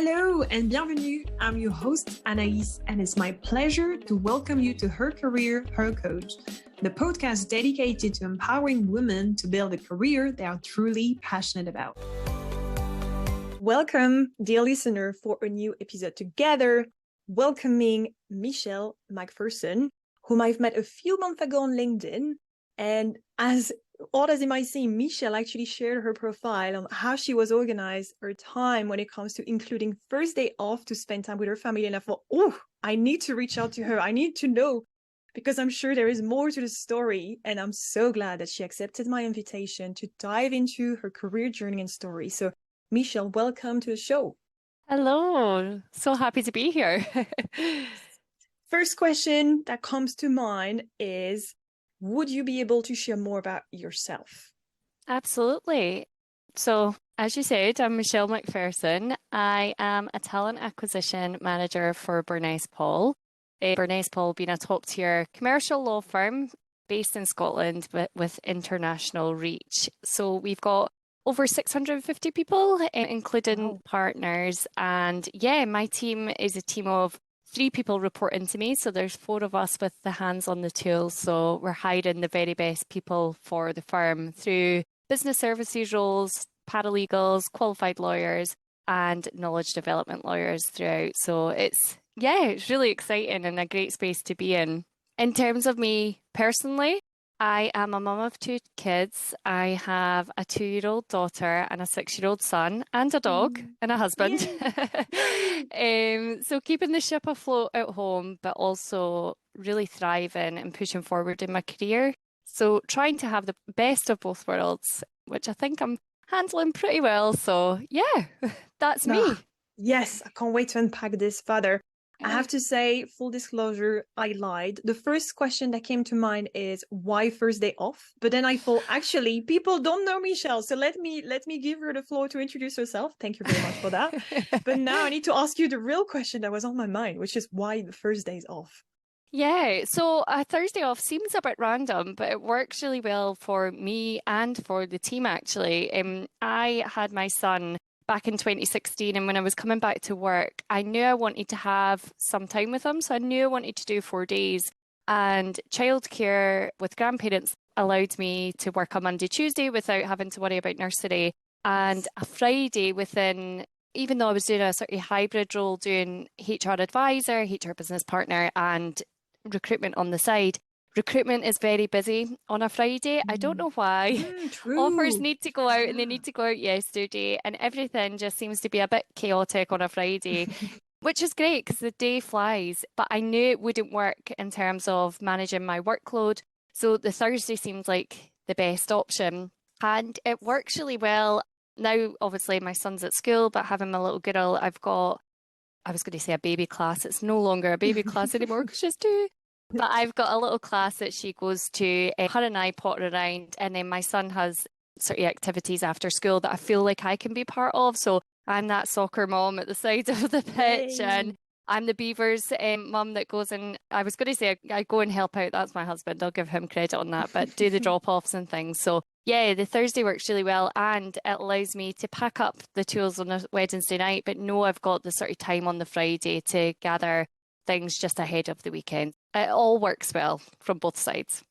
Hello and bienvenue. I'm your host Anaïs, and it's my pleasure to welcome you to Her Career, Her Coach, the podcast dedicated to empowering women to build a career they are truly passionate about. Welcome, dear listener, for a new episode together, welcoming Michelle MacPherson, whom I've met a few months ago on LinkedIn. And as odd as it might seem, Michelle actually shared her profile on how she was organized her time when it comes to including Thursday off to spend time with her family. And I thought, I need to reach out to her. I need to know, because I'm sure there is more to the story. And I'm so glad that she accepted my invitation to dive into her career journey and story. So Michelle, welcome to the show. Hello, so happy to be here. First question that comes to mind is, would you be able to share more about yourself? Absolutely. So, as you said, I'm Michelle MacPherson. I am a talent acquisition manager for Bernays Paul. Bernays Paul being a top-tier commercial law firm based in Scotland, but with international reach. So we've got over 650 people, including partners. And yeah, my team is a team of 3 people reporting to me. So there's 4 of us with the hands on the tools. So we're hiring the very best people for the firm through business services roles, paralegals, qualified lawyers, and knowledge development lawyers throughout. So it's really exciting and a great space to be in. In terms of me personally, I am a mum of 2 kids. I have a 2-year-old daughter and a 6-year-old son and a dog and a husband. So keeping the ship afloat at home, but also really thriving and pushing forward in my career. So trying to have the best of both worlds, which I think I'm handling pretty well. So yeah, that's me. Yes, I can't wait to unpack this further. I have to say, full disclosure, I lied. The first question that came to mind is why Thursday off? But then I thought, actually, people don't know Michelle, so let me give her the floor to introduce herself. Thank you very much for that. But now I need to ask you the real question that was on my mind, which is why the Thursdays off? Yeah, so a Thursday off seems a bit random, but it works really well for me and for the team, actually. I had my son back in 2016, and when I was coming back to work, I knew I wanted to have some time with him. So I knew I wanted to do 4 days. And childcare with grandparents allowed me to work on Monday, Tuesday without having to worry about nursery. And a Friday within, even though I was doing a sort of hybrid role, doing HR advisor, HR business partner, and recruitment on the side. Recruitment is very busy on a Friday. I don't know why. Offers need to go out and they need to go out yesterday, and everything just seems to be a bit chaotic on a Friday, which is great because the day flies. But I knew it wouldn't work in terms of managing my workload. So the Thursday seemed like the best option, and it works really well. Now, obviously, my son's at school, but having my little girl, I was going to say a baby class. It's no longer a baby class anymore because she's 2. But I've got a little class that she goes to. Her and I potter around, and then my son has sort of activities after school that I feel like I can be part of. So I'm that soccer mom at the side of the pitch, and I'm the Beavers mum that goes in. I was going to say I go and help out. That's my husband. I'll give him credit on that, but do the drop-offs and things. So yeah, the Thursday works really well, and it allows me to pack up the tools on a Wednesday night, but know I've got the sort of time on the Friday to gather things just ahead of the weekend. It all works well from both sides.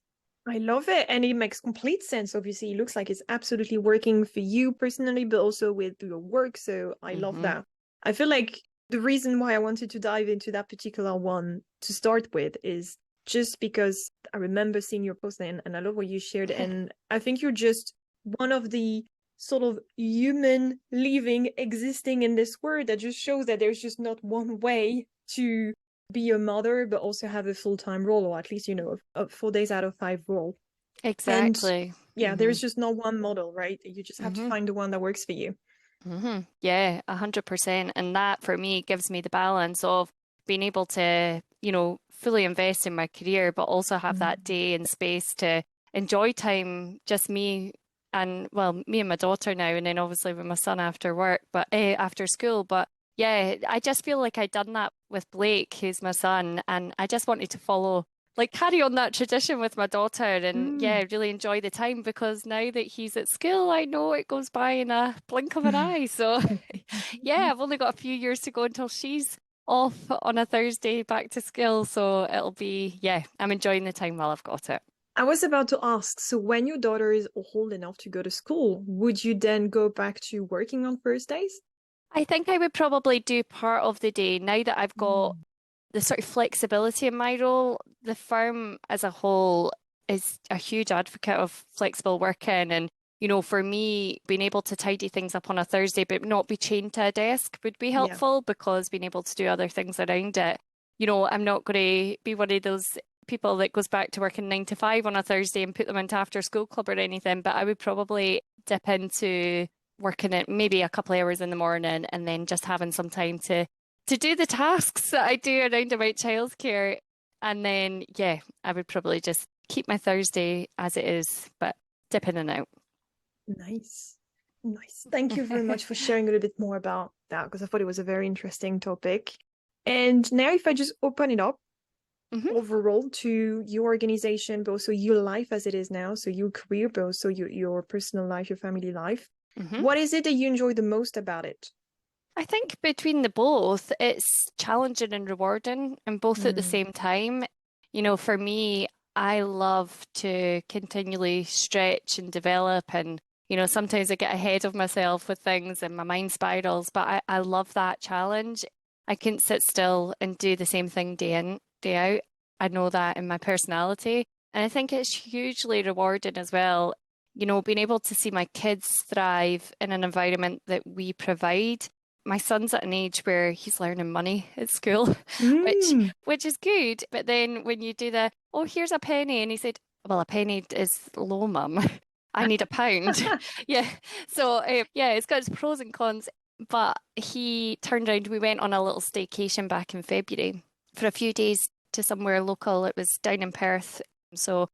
I love it. And it makes complete sense. Obviously, it looks like it's absolutely working for you personally, but also with your work. So I love that. I feel like the reason why I wanted to dive into that particular one to start with is just because I remember seeing your post and I love what you shared. And I think you're just one of the sort of human living existing in this world that just shows that there's just not one way to be a mother, but also have a full-time role, or at least, a 4 days out of 5 role. Exactly. And, there's just not one model, right? You just have to find the one that works for you. Yeah, 100%. And that for me gives me the balance of being able to, fully invest in my career, but also have that day and space to enjoy time, just me and my daughter now, and then obviously with my son after work, but after school. But yeah, I just feel like I'd done that with Blake, who's my son, and I just wanted to carry on that tradition with my daughter and really enjoy the time, because now that he's at school, I know it goes by in a blink of an eye. So Yeah, I've only got a few years to go until she's off on a Thursday back to school. So it'll be, yeah, I'm enjoying the time while I've got it. I was about to ask, so when your daughter is old enough to go to school, would you then go back to working on Thursdays? I think I would probably do part of the day now that I've got Mm. the sort of flexibility in my role. The firm as a whole is a huge advocate of flexible working. And, for me, being able to tidy things up on a Thursday, but not be chained to a desk would be Yeah. helpful because being able to do other things around it. I'm not going to be one of those people that goes back to working 9 to 5 on a Thursday and put them into after school club or anything, but I would probably dip into working it maybe a couple of hours in the morning and then just having some time to do the tasks that I do around about childcare. And then, yeah, I would probably just keep my Thursday as it is, but dip in and out. Nice. Nice. Thank you very much for sharing a little bit more about that because I thought it was a very interesting topic. And now, if I just open it up hmm overall to your organization, but also your life as it is now, so your career, but also your personal life, your family life, hmm what is it that you enjoy the most about it? I think between the both, it's challenging and rewarding, and both at the Mm, same time. For me, I love to continually stretch and develop, and sometimes I get ahead of myself with things and my mind spirals, but I love that challenge. I couldn't sit still and do the same thing day in, day out. I know that in my personality, and I think it's hugely rewarding as well. Being able to see my kids thrive in an environment that we provide. My son's at an age where he's learning money at school, which mm. which is good. But then when you do oh, here's a penny, and he said, well, a penny is low, mum. I need a pound. Yeah. So yeah, it's got its pros and cons. But he turned around. We went on a little staycation back in February for a few days to somewhere local. It was down in Perth. So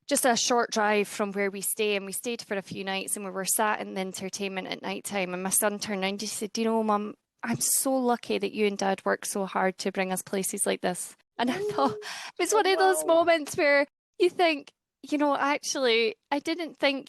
just a short drive from where we stay, and we stayed for a few nights and we were sat in the entertainment at night time, and my son turned around and he said, Mum, I'm so lucky that you and Dad work so hard to bring us places like this. And I thought it was Oh, one of those wow. moments where you think, actually, I didn't think,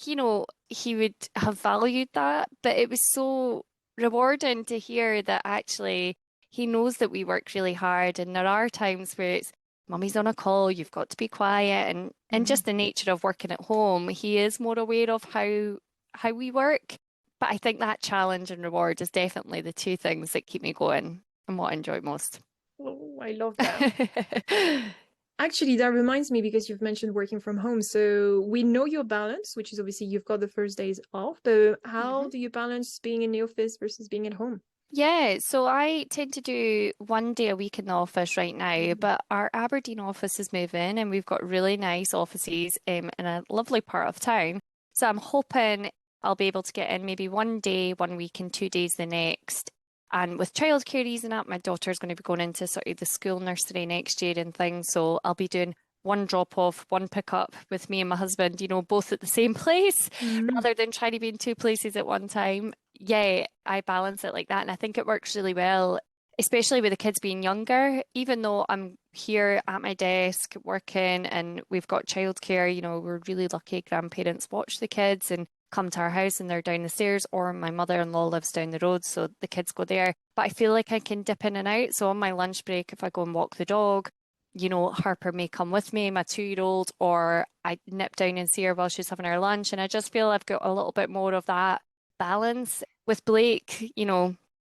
he would have valued that, but it was so rewarding to hear that actually he knows that we work really hard, and there are times where it's Mummy's on a call, you've got to be quiet, and Mhm. just the nature of working at home, he is more aware of how we work. But I think that challenge and reward is definitely the two things that keep me going and what I enjoy most. Oh, I love that. Actually, that reminds me because you've mentioned working from home. So we know your balance, which is obviously you've got the first days off, but how Mhm. do you balance being in the office versus being at home? Yeah, so I tend to do 1 day a week in the office right now, Mm. but our Aberdeen office is moving and we've got really nice offices in a lovely part of town. So I'm hoping I'll be able to get in maybe 1 day, 1 week, and 2 days the next. And with childcare easing up, my daughter's going to be going into sort of the school nursery next year and things. So I'll be doing one drop off, one pick up with me and my husband, both at the same place Mm. rather than trying to be in two places at one time. Yeah, I balance it like that. And I think it works really well, especially with the kids being younger. Even though I'm here at my desk working and we've got childcare, we're really lucky grandparents watch the kids and come to our house and they're down the stairs, or my mother-in-law lives down the road, so the kids go there. But I feel like I can dip in and out. So on my lunch break, if I go and walk the dog, Harper may come with me, my 2-year-old, or I nip down and see her while she's having her lunch. And I just feel I've got a little bit more of that balance. With Blake,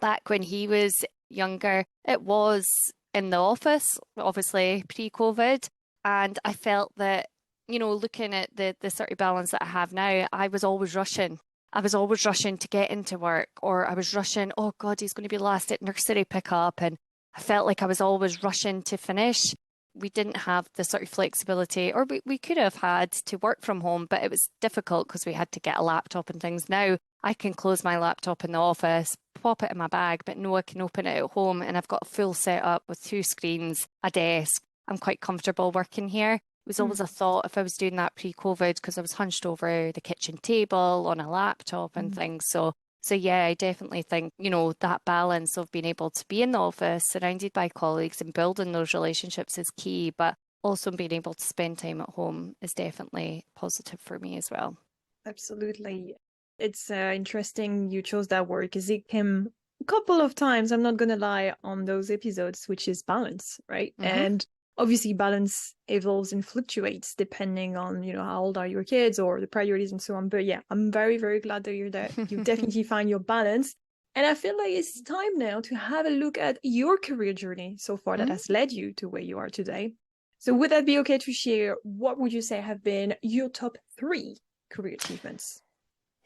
back when he was younger, it was in the office, obviously pre-COVID. And I felt that, looking at the sort of balance that I have now, I was always rushing. I was always rushing to get into work, or I was rushing, oh God, he's going to be last at nursery pickup. And I felt like I was always rushing to finish. We didn't have the sort of flexibility, or we could have had to work from home, but it was difficult because we had to get a laptop and things. Now I can close my laptop in the office, pop it in my bag, but no, I can open it at home and I've got a full setup with two screens, a desk. I'm quite comfortable working here. It was always a thought if I was doing that pre-COVID because I was hunched over the kitchen table on a laptop and Mm. things. So yeah, I definitely think, that balance of being able to be in the office, surrounded by colleagues and building those relationships is key, but also being able to spend time at home is definitely positive for me as well. Absolutely. It's interesting you chose that word because it can couple of times, I'm not gonna lie, on those episodes, which is balance, right? Mm-hmm. And obviously balance evolves and fluctuates depending on, how old are your kids or the priorities and so on. But yeah, I'm very, very glad that you definitely find your balance. And I feel like it's time now to have a look at your career journey so far that has led you to where you are today. So would that be okay to share? What would you say have been your top 3 career achievements?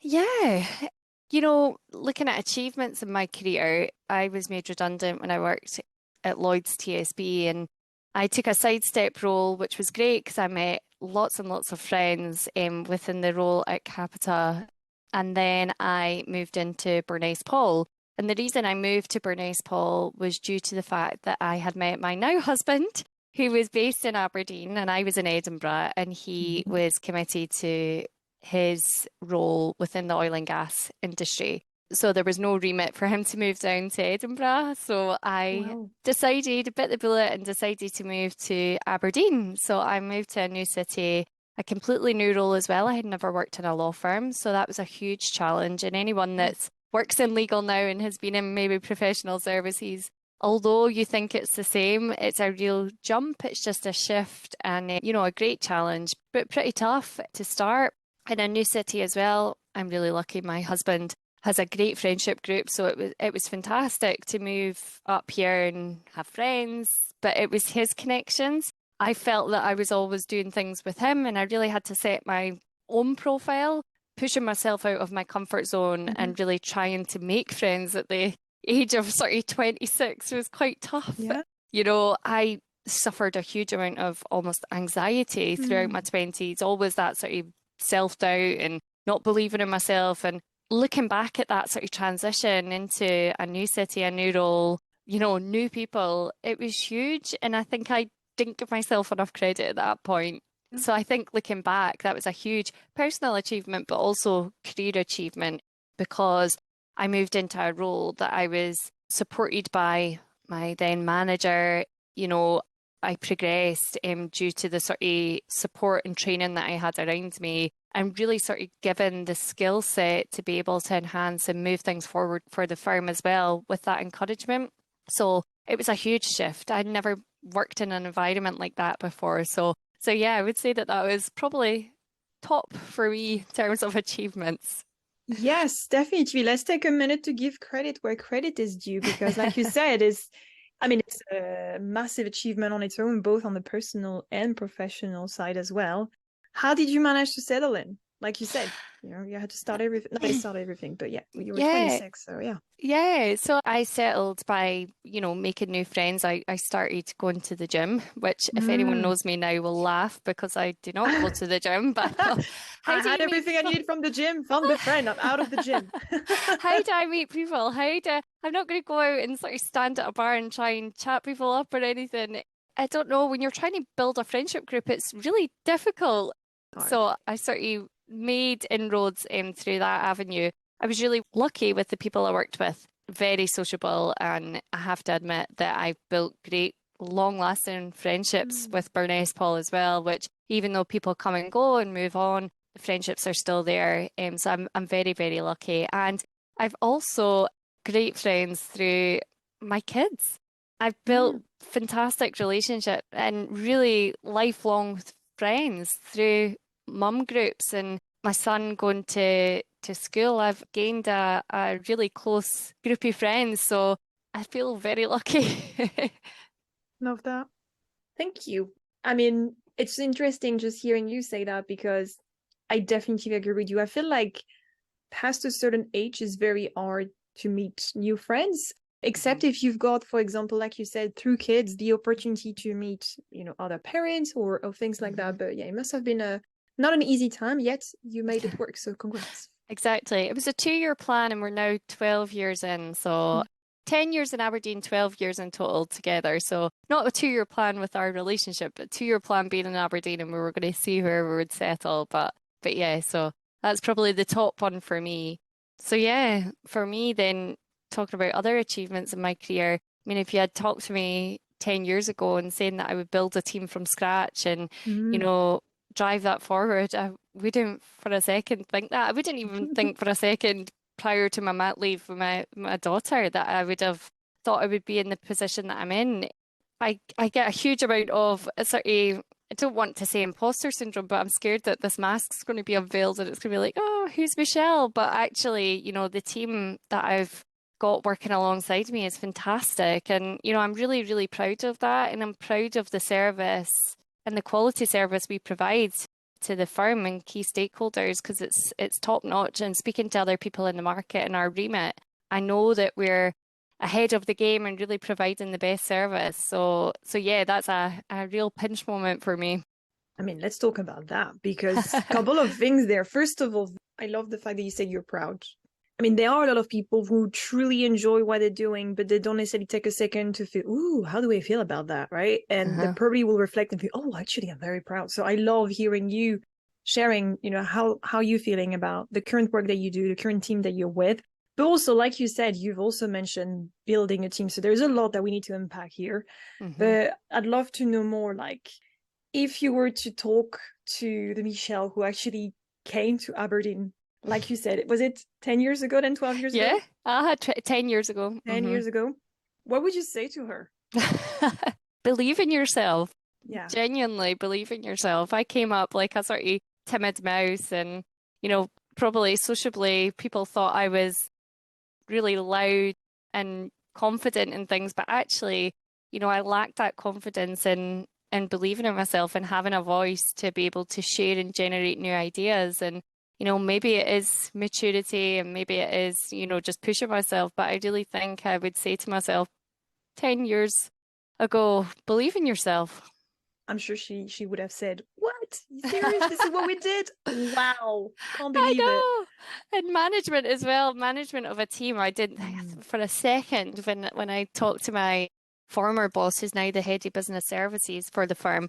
Yeah. Looking at achievements in my career, I was made redundant when I worked at Lloyd's TSB, and I took a sidestep role, which was great because I met lots and lots of friends within the role at Capita. And then I moved into Bernays Paul. And the reason I moved to Bernays Paul was due to the fact that I had met my now husband, who was based in Aberdeen, and I was in Edinburgh, and he was committed to his role within the oil and gas industry. So there was no remit for him to move down to Edinburgh. So I Wow. decided, bit the bullet and decided to move to Aberdeen. So I moved to a new city, a completely new role as well. I had never worked in a law firm. So that was a huge challenge. And anyone that works in legal now and has been in maybe professional services, although you think it's the same, it's a real jump. It's just a shift and, a great challenge, but pretty tough to start in a new city as well. I'm really lucky. My husband has a great friendship group, so it was fantastic to move up here and have friends. But it was his connections. I felt that I was always doing things with him, and I really had to set my own profile, pushing myself out of my comfort zone and really trying to make friends at the age of sort of 26 was quite tough. Yeah. I suffered a huge amount of almost anxiety throughout my 20s, always that sort of self-doubt and not believing in myself. And looking back at that sort of transition into a new city, a new role, new people, it was huge. And I think I didn't give myself enough credit at that point. So I think looking back, that was a huge personal achievement, but also career achievement because I moved into a role that I was supported by my then manager. I progressed due to the sort of support and training that I had around me, and really sort of given the skill set to be able to enhance and move things forward for the firm as well with that encouragement. So it was a huge shift. I'd never worked in an environment like that before. So yeah, I would say that was probably top for me in terms of achievements. Yes, definitely. Let's take a minute to give credit where credit is due, because like you said, it's a massive achievement on its own, both on the personal and professional side as well. How did you manage to settle in? Like you said, you had to start everything, not start everything, but yeah, you were Yeah. 26, so yeah. Yeah, so I settled by, making new friends. I started going to the gym, which if anyone knows me now will laugh because I do not go to the gym. But I how do had you meet everything I people? needed from the gym, found the friend, I'm out of the gym. How do I meet people? I'm not going to go out and sort of stand at a bar and try and chat people up or anything. I don't know. When you're trying to build a friendship group, it's really difficult. Hard. So I sort of made inroads through that avenue. I was really lucky with the people I worked with, very sociable, and I have to admit that I've built great, long-lasting friendships with Bernays Paul as well, which even though people come and go and move on, the friendships are still there. So I'm very, very lucky. And I've also great friends through my kids. I've built fantastic relationship and really lifelong friends through mum groups and my son going to school. I've gained a really close group of friends, so I feel very lucky. Love that. Thank you. It's interesting just hearing you say that because I definitely agree with you. I feel like past a certain age is very hard to meet new friends, except if you've got, for example, like you said, through kids, the opportunity to meet, other parents or things like that. But yeah, it must have been not an easy time, yet you made it work. So congrats. Exactly. It was a 2-year plan, and we're now 12 years in. So 10 years in Aberdeen, 12 years in total together. So not a 2-year plan with our relationship, but 2-year plan being in Aberdeen, and we were going to see where we would settle. But yeah, so that's probably the top one for me. So yeah, for me then, talking about other achievements in my career, I mean, if you had talked to me 10 years ago and saying that I would build a team from scratch and, drive that forward, I wouldn't for a second think that. I wouldn't even think for a second prior to my mat leave with my daughter that I would have thought I would be in the position that I'm in. I get a huge amount of sort of, I don't want to say imposter syndrome, but I'm scared that this mask's going to be unveiled and it's going to be like, oh, who's Michelle? But actually, the team that I've got working alongside me is fantastic. And, I'm really, really proud of that. And I'm proud of the service and the quality service we provide to the firm and key stakeholders because it's top notch. And speaking to other people in the market and our remit, I know that we're ahead of the game and really providing the best service. So yeah, that's a real pinch moment for me. I mean, let's talk about that because a couple of things there. First of all, I love the fact that you said you're proud. I mean, there are a lot of people who truly enjoy what they're doing, but they don't necessarily take a second to feel, ooh, how do I feel about that, right? And they probably will reflect and feel, oh, actually, I'm very proud. So I love hearing you sharing, how you feeling about the current work that you do, the current team that you're with. But also, like you said, you've also mentioned building a team. So there's a lot that we need to unpack here. But I'd love to know more, like, if you were to talk to the Michelle who actually came to Aberdeen, like you said, was it 10 years ago, then 12 years ago? Yeah, I had 10 years ago. 10 years ago. What would you say to her? Believe in yourself. Yeah. Genuinely believe in yourself. I came up like a sort of timid mouse and, probably sociably people thought I was really loud and confident in things, but actually, I lacked that confidence in believing in myself and having a voice to be able to share and generate new ideas. And, maybe it is maturity and maybe it is, just pushing myself. But I really think I would say to myself 10 years ago, believe in yourself. I'm sure she would have said, what? You serious? This is what we did? Wow. Can't I believe it. know. And management as well, management of a team. I didn't for a second when I talked to my former boss, who's now the head of business services for the firm,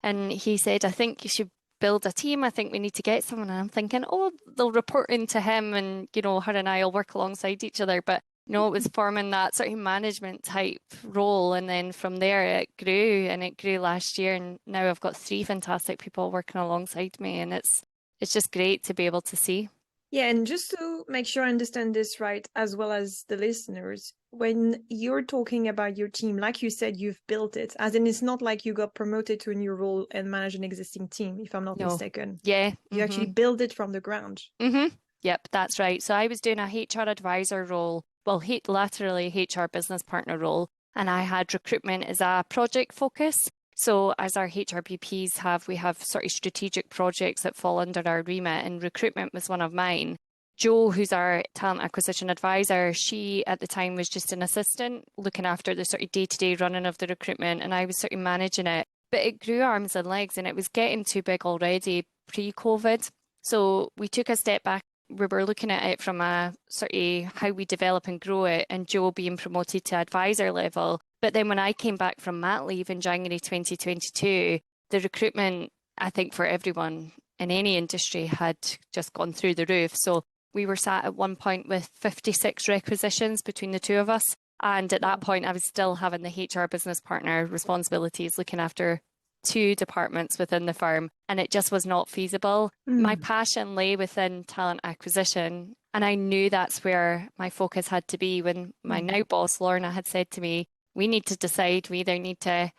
and he said, I think you should build a team. I think we need to get someone. And I'm thinking, oh, they'll report into him and, her and I will work alongside each other. But no, it was forming that sort of management type role. And then from there it grew and it grew last year. And now I've got 3 fantastic people working alongside me. And it's just great to be able to see. Yeah, and just to make sure I understand this right, as well as the listeners, when you're talking about your team, like you said, you've built it, as in it's not like you got promoted to a new role and manage an existing team, if I'm not mistaken. Yeah. You actually build it from the ground. Yep, that's right. So I was doing a HR advisor role, well, laterally HR business partner role, and I had recruitment as a project focus. So as our HRBPs we have sort of strategic projects that fall under our remit, and recruitment was one of mine. Jo, who's our talent acquisition advisor, she at the time was just an assistant looking after the sort of day-to-day running of the recruitment, and I was sort of managing it. But it grew arms and legs and it was getting too big already pre-COVID. So we took a step back. We were looking at it from a sort of how we develop and grow it, and Jo being promoted to advisor level. But then when I came back from mat leave in January 2022, the recruitment, I think for everyone in any industry, had just gone through the roof. So we were sat at one point with 56 requisitions between the two of us. And at that point, I was still having the HR business partner responsibilities, looking after 2 departments within the firm, and it just was not feasible. My passion lay within talent acquisition, and I knew that's where my focus had to be when my now boss, Lorna, had said to me, we need to decide, we either need to,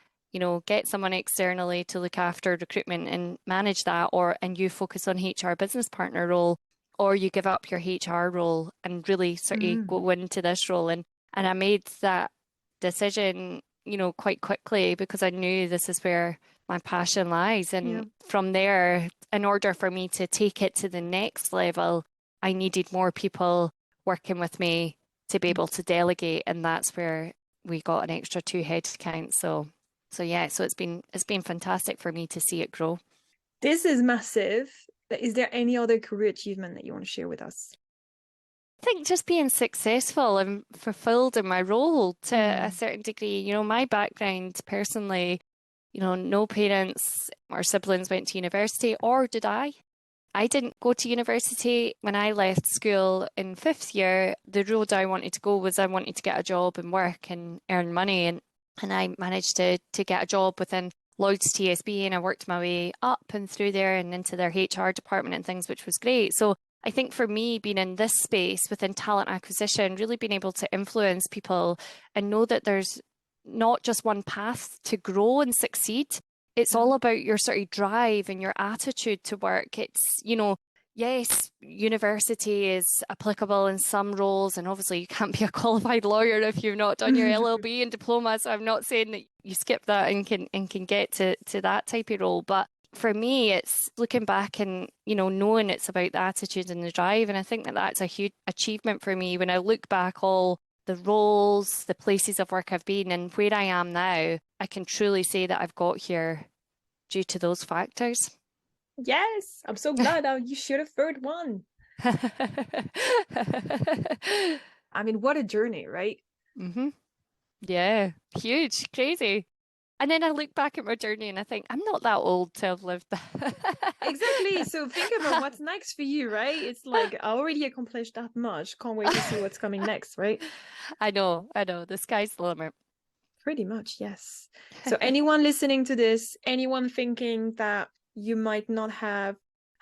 get someone externally to look after recruitment and manage that, and you focus on HR business partner role, or you give up your HR role and really sort of go into this role. And I made that decision, quite quickly because I knew this is where my passion lies. And from there, in order for me to take it to the next level, I needed more people working with me to be able to delegate. And that's where we got an extra 2 head count. So it's been fantastic for me to see it grow. This is massive. Is there any other career achievement that you want to share with us? I think just being successful and fulfilled in my role to a certain degree. My background personally, no parents or siblings went to university, or did I? I didn't go to university. When I left school in 5th year, the road I wanted to go was I wanted to get a job and work and earn money. And I managed to get a job within Lloyd's TSB, and I worked my way up and through there and into their HR department and things, which was great. So I think for me, being in this space within talent acquisition, really being able to influence people and know that there's not just one path to grow and succeed. It's all about your sort of drive and your attitude to work. It's, yes, university is applicable in some roles, and obviously you can't be a qualified lawyer if you've not done your LLB and diploma. So I'm not saying that you skip that and can get to that type of role. But for me, it's looking back and, knowing it's about the attitude and the drive. And I think that that's a huge achievement for me when I look back all the roles, the places of work I've been and where I am now, I can truly say that I've got here due to those factors. Yes, I'm so glad that you shared a third one. I mean, what a journey, right? Mm-hmm. Yeah, huge, crazy. And then I look back at my journey and I think, I'm not that old to have lived that. Exactly. So think about what's next for you, right? It's like, I already accomplished that much. Can't wait to see what's coming next, right? I know. The sky's the limit. Pretty much, yes. So anyone listening to this, anyone thinking that you might not have,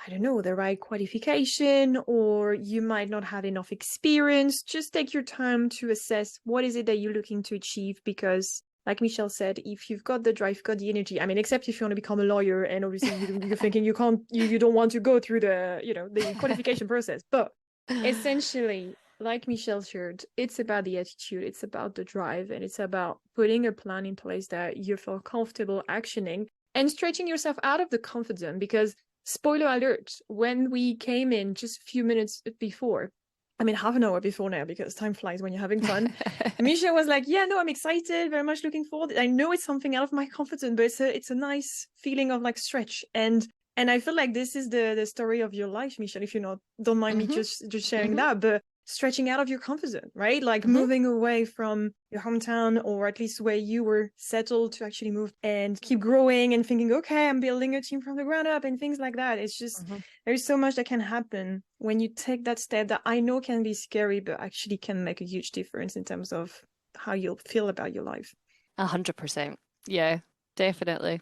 I don't know, the right qualification, or you might not have enough experience, just take your time to assess what is it that you're looking to achieve. Because like Michelle said, if you've got the drive, got the energy, I mean, except if you want to become a lawyer and obviously you're thinking you can't, you don't want to go through the qualification process. But essentially, like Michelle shared, it's about the attitude, it's about the drive, and it's about putting a plan in place that you feel comfortable actioning and stretching yourself out of the comfort zone. Because, spoiler alert, when we came in just a few minutes before, I mean, half an hour before now, because time flies when you're having fun, Misha was like, yeah, no, I'm excited, very much looking forward. I know it's something out of my comfort zone, but it's a nice feeling of like stretch. And I feel like this is the story of your life, Michelle, if you don't mind me just sharing that. But stretching out of your comfort zone, right? Like moving away from your hometown, or at least where you were settled, to actually move and keep growing and thinking, okay, I'm building a team from the ground up and things like that. It's just, there's so much that can happen when you take that step that I know can be scary, but actually can make a huge difference in terms of how you'll feel about your life. 100%. Yeah, definitely.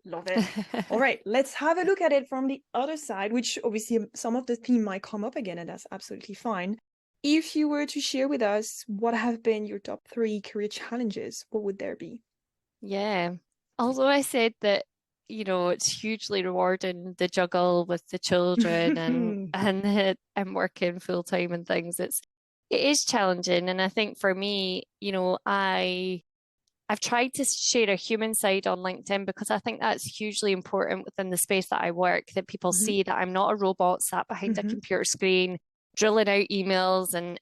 Love it. All right, let's have a look at it from the other side, which obviously some of the theme might come up again, and that's absolutely fine. If you were to share with us what have been your top 3 career challenges, what would there be? Yeah. Although I said that, it's hugely rewarding, the juggle with the children and working full time and things. It is challenging. And I think for me, I've tried to share a human side on LinkedIn because I think that's hugely important within the space that I work, that people see that I'm not a robot sat behind a computer screen, drilling out emails. And,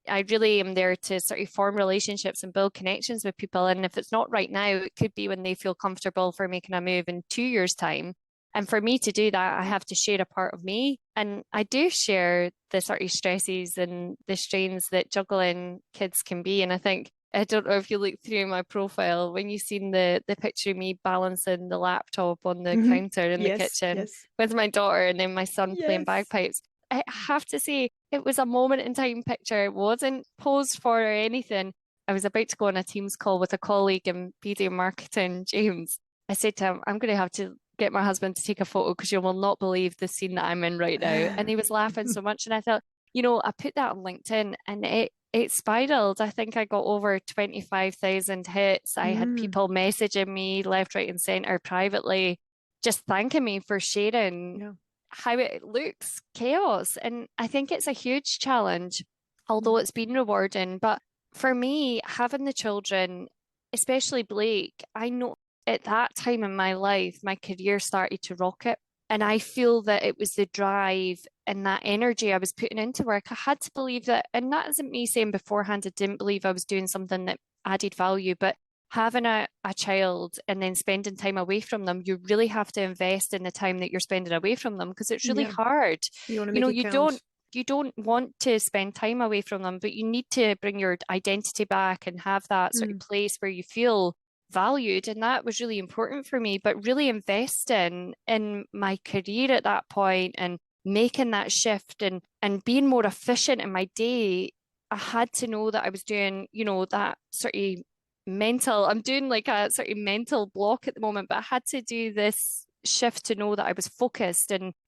I really am there to sort of form relationships and build connections with people. And if it's not right now, it could be when they feel comfortable for making a move in 2 years' time. And for me to do that, I have to share a part of me. And I do share the sort of stresses and the strains that juggling kids can be. And I think, I don't know if you look through my profile, when you've seen the picture of me balancing the laptop on the counter in the kitchen with my daughter and then my son playing bagpipes. I have to say, it was a moment in time picture. It wasn't posed for or anything. I was about to go on a Teams call with a colleague in media marketing, James. I said to him, I'm going to have to get my husband to take a photo because you will not believe the scene that I'm in right now. And he was laughing so much. And I thought, I put that on LinkedIn and it spiraled. I think I got over 25,000 hits. I had people messaging me left, right, and center privately, just thanking me for sharing how it looks chaos. And I think it's a huge challenge, although it's been rewarding. But for me, having the children, especially Blake, I know at that time in my life, my career started to rocket. And I feel that it was the drive and that energy I was putting into work. I had to believe that, and that isn't me saying beforehand I didn't believe I was doing something that added value, but having a child and then spending time away from them, you really have to invest in the time that you're spending away from them because it's really hard. You want to make it count. You don't want to spend time away from them, but you need to bring your identity back and have that sort of place where you feel valued. And that was really important for me, but really investing in my career at that point and making that shift and being more efficient in my day. I had to know that I was doing, that sort of I'm doing like a sort of mental block at the moment, but I had to do this shift to know that I was focused and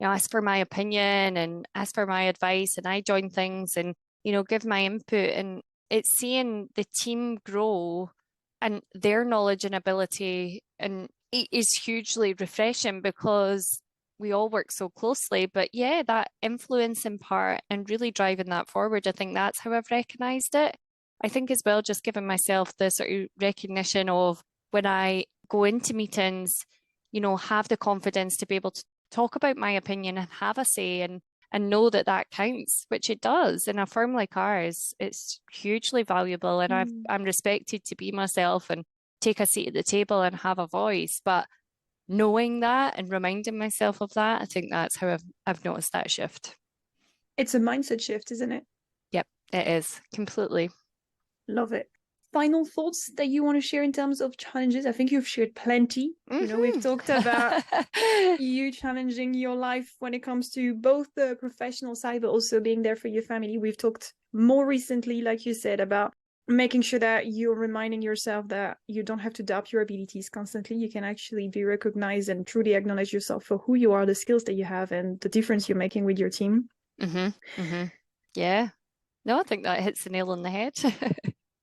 ask for my opinion and ask for my advice, and I join things and, give my input. And it's seeing the team grow and their knowledge and ability, and it is hugely refreshing because we all work so closely. But yeah, that influencing part and really driving that forward, I think that's how I've recognized it. I think as well, just giving myself the sort of recognition of when I go into meetings, have the confidence to be able to talk about my opinion and have a say, and know that that counts, which it does. In a firm like ours, it's hugely valuable, and I'm respected to be myself and take a seat at the table and have a voice. But knowing that and reminding myself of that, I think that's how I've noticed that shift. It's a mindset shift, isn't it? Yep, it is completely. Love it. Final thoughts that you want to share in terms of challenges? I think you've shared plenty. We've talked about you challenging your life when it comes to both the professional side, but also being there for your family. We've talked more recently, like you said, about making sure that you're reminding yourself that you don't have to doubt your abilities constantly. You can actually be recognized and truly acknowledge yourself for who you are, the skills that you have, and the difference you're making with your team. Yeah. No, I think that hits the nail on the head.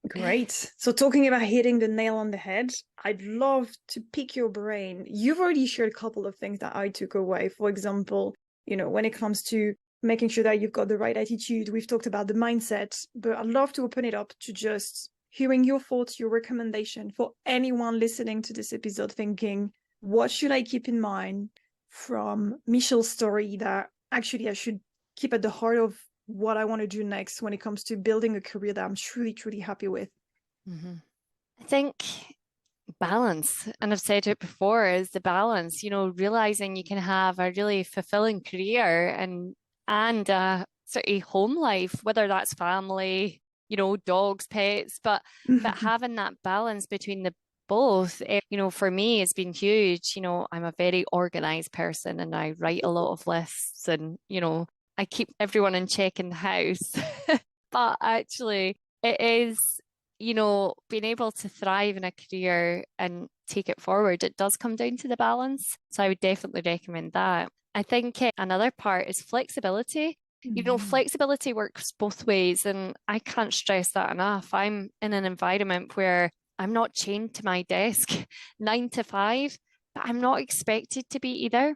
Great. So talking about hitting the nail on the head, I'd love to pick your brain. You've already shared a couple of things that I took away. For example, when it comes to making sure that you've got the right attitude, we've talked about the mindset, but I'd love to open it up to just hearing your thoughts, your recommendation for anyone listening to this episode thinking, what should I keep in mind from Michelle's story that actually I should keep at the heart of what I want to do next when it comes to building a career that I'm truly, truly happy with? I think balance, and I've said it before, is the balance, realizing you can have a really fulfilling career and a sort of home life, whether that's family, dogs, pets, but having that balance between the both, for me has been huge. I'm a very organized person and I write a lot of lists and, I keep everyone in check in the house. But actually, it is, being able to thrive in a career and take it forward, it does come down to the balance. So I would definitely recommend that. I think another part is flexibility. Flexibility works both ways, and I can't stress that enough. I'm in an environment where I'm not chained to my desk 9 to 5, but I'm not expected to be either.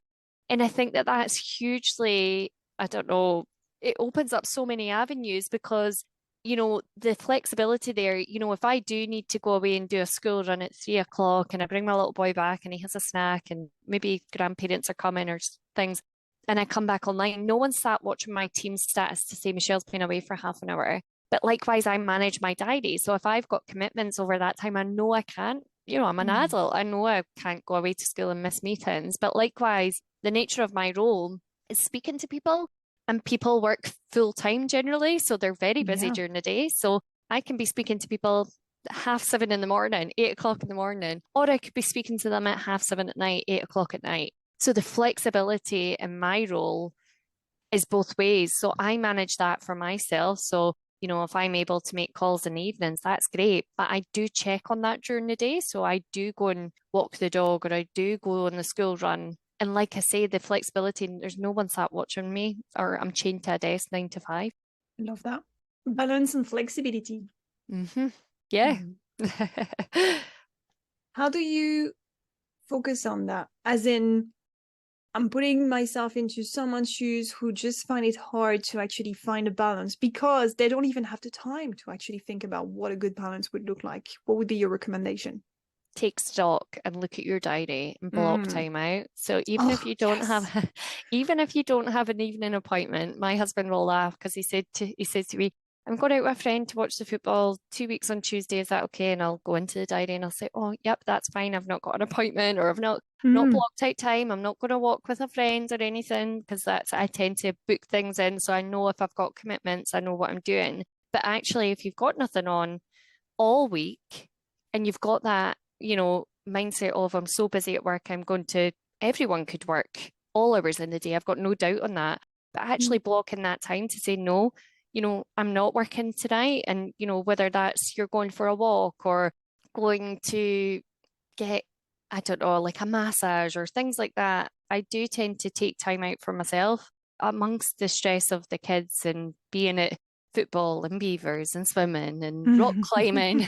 And I think that that's hugely, I don't know, it opens up so many avenues because, the flexibility there, if I do need to go away and do a school run at 3 o'clock and I bring my little boy back and he has a snack and maybe grandparents are coming or things, and I come back online, no one sat watching my team status to say Michelle's been away for half an hour. But likewise, I manage my diary. So if I've got commitments over that time, I know I can't, I'm an adult. I know I can't go away to school and miss meetings. But likewise, the nature of my role is speaking to people, and people work full time generally. So they're very busy during the day. So I can be speaking to people 7:30 in the morning, 8 o'clock in the morning, or I could be speaking to them at 7:30 at night, 8 o'clock at night. So the flexibility in my role is both ways. So I manage that for myself. So, if I'm able to make calls in the evenings, that's great. But I do check on that during the day. So I do go and walk the dog, or I do go on the school run. And like I say, the flexibility, there's no one sat watching me, or I'm chained to a desk 9 to 5. Love that. Balance and flexibility. Yeah. How do you focus on that? As in, I'm putting myself into someone's shoes who just find it hard to actually find a balance because they don't even have the time to actually think about what a good balance would look like. What would be your recommendation? Take stock and look at your diary and block time out. So even if you don't have even if you don't have an evening appointment, my husband will laugh because he says to me, I'm going out with a friend to watch the football 2 weeks on Tuesday. Is that okay? And I'll go into the diary and I'll say, oh, yep, that's fine. I've not got an appointment, or I've not blocked out time. I'm not going to walk with a friend or anything, because I tend to book things in. So I know if I've got commitments, I know what I'm doing. But actually, if you've got nothing on all week and you've got that, mindset of I'm so busy at work, everyone could work all hours in the day. I've got no doubt on that. But actually blocking that time to say, no, I'm not working tonight. And, whether that's you're going for a walk or going to get I don't know, like a massage or things like that, I do tend to take time out for myself amongst the stress of the kids and being at football and beavers and swimming and rock climbing,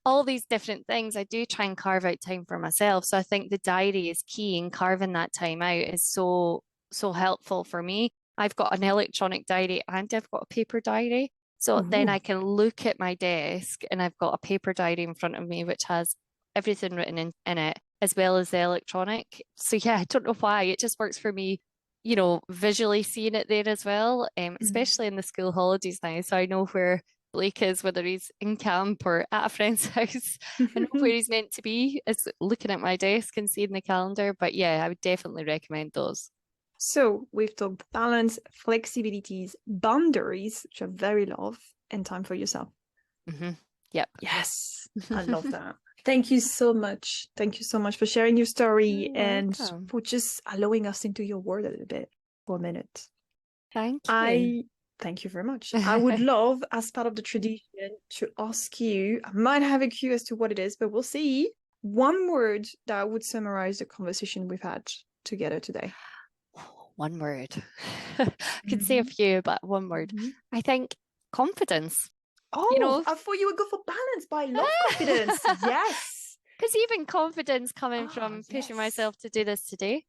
all these different things. I do try and carve out time for myself. So I think the diary is key, and carving that time out is so helpful for me. I've got an electronic diary and I've got a paper diary. So then I Ooh. can look at my desk and I've got a paper diary in front of me, which has everything written in it, as well as the electronic. So yeah, I don't know why. It just works for me, visually seeing it there as well, especially in the school holidays now. So I know where Blake is, whether he's in camp or at a friend's house. I know where he's meant to be, is looking at my desk and seeing the calendar. But yeah, I would definitely recommend those. So we've talked balance, flexibilities, boundaries, which I very love, and time for yourself. Yep. Yes, I love that. Thank you so much. Thank you so much for sharing your story You're and welcome. for just allowing us into your world a little bit for a minute. Thank you. I thank you very much. I would love, as part of the tradition, to ask you, I might have a clue as to what it is, but we'll see. One word that would summarize the conversation we've had together today. One word. I could say a few, but one word. I think confidence. You Oh, know, I thought you would go for balance, but I love confidence. Yes. because even confidence coming Ah, from pushing yes. myself to do this today,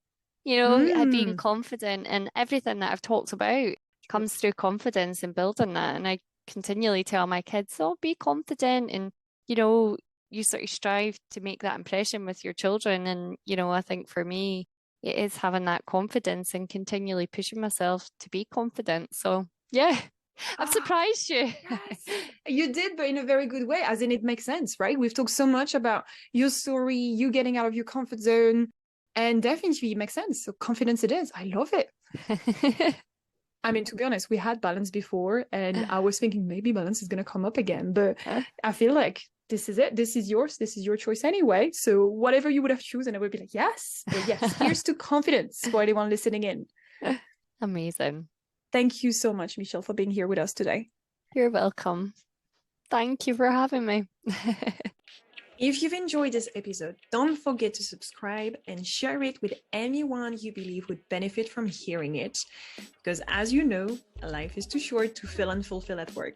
being Mm. confident and everything that I've talked about comes through confidence and building that. And I continually tell my kids, oh, be confident. And, you sort of strive to make that impression with your children. And, I think for me, it is having that confidence and continually pushing myself to be confident. So, yeah, I've Ah, surprised you. yes. You did, but in a very good way, as in it makes sense, right? We've talked so much about your story, you getting out of your comfort zone, and definitely it makes sense. So confidence it is. I love it. I mean, to be honest, we had balance before, and I was thinking maybe balance is going to come up again, but I feel like this is it. This is yours. This is your choice anyway. So whatever you would have chosen, I would be like, yes, but yes, here's to confidence for anyone listening in. Amazing. Thank you so much, Michelle, for being here with us today. You're welcome. Thank you for having me. If you've enjoyed this episode, don't forget to subscribe and share it with anyone you believe would benefit from hearing it. Because as you know, life is too short to feel unfulfilled at work.